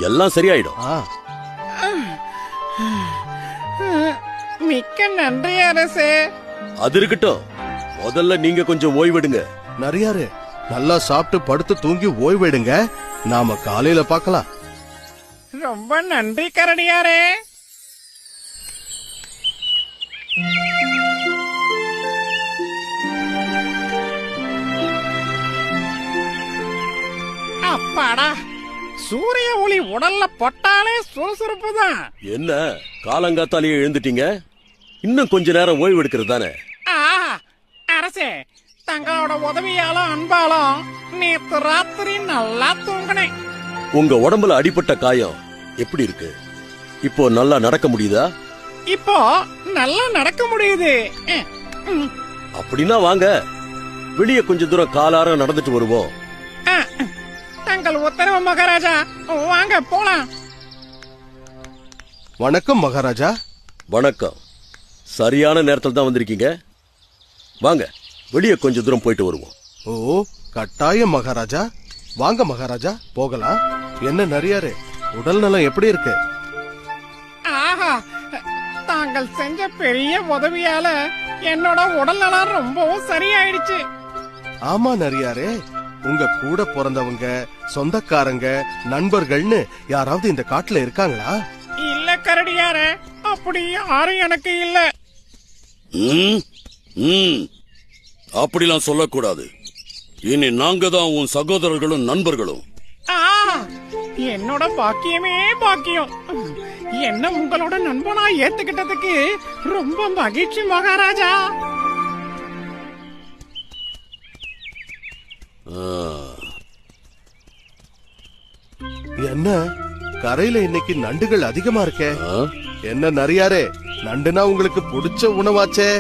எல்லாம் சரியாயிடும். மிக்க நன்றி அரசே. அது இருக்கட்டும், முதல்ல நீங்க கொஞ்சம் ஓய்வெடுங்க. நரியாரு, நல்லா சாப்பிட்டு படுத்து தூங்கி ஓய்வெடுங்க. நாம காலையில பார்க்கலாம். ரொம்ப நன்றி கரடியாரே. அப்பாடா, சூரிய ஒளி உடல்ல பட்டாலே சுறுசுறுப்பு தான். என்ன காலங்காத்தாலேயே எழுந்துட்டீங்க? இன்னும் கொஞ்ச நேரம் ஓய்வு எடுக்கிறது தானே? அரசே, தங்களோட உதவியாலும் அன்பாலும் நேத்து ராத்திரி நல்லா தூங்கினேன். உங்க உடம்புல அடிபட்ட காயம் எப்படி இருக்கு? இப்போ நல்லா நடக்க முடியுதா? இப்போ நல்லா நடக்க முடியுது. அப்படின்னா வாங்க, வெளியே கொஞ்ச தூரம் காலார நடந்துட்டு வருவோம். தங்கள் உத்தரவு மகாராஜா, வாங்க போலாம். வணக்கம் மகாராஜா. வணக்கம். சரியான நேரத்தில் தான் வந்திருக்கீங்க. வாங்க, வெளியே கொஞ்ச தூரம் போயிட்டு வருவோம். ஓ, கட்டாயம் மகாராஜா. வாங்க மகாராஜா, போகலாம். என்ன நரியாரு, உடல் நலம் எப்படி இருக்கு? ஆஹா, தாங்கள் செஞ்ச பெரிய உதவியால என்னோட உடல் நலம் ரொம்பவும் சரியாயிடுச்சு. ஆமா நரியாரே, உங்க கூட பிறந்தவங்க, சொந்தக்காரங்க, நண்பர்கள்னு யாராவது இந்த காட்டுல இருக்காங்களா? இல்ல கரடியாரே, அப்படி யாரும் எனக்கு இல்ல. அப்படிலாம் சொல்லக்கூடாது. இனி நாங்க தான் உன் சகோதரர்களும் நண்பர்களும். என்னோட பாக்கியமே பாக்கியம். என்ன உங்களோட நண்பனா ஏத்துக்கிட்டதுக்கு ரொம்ப மகிழ்ச்சி மகாராஜா. என்ன கரையில இன்னைக்கு நண்டுகள் அதிகமா இருக்கே? என்ன நரியாரே, நண்டுனா உங்களுக்கு பிடிச்ச உணவாச்சே?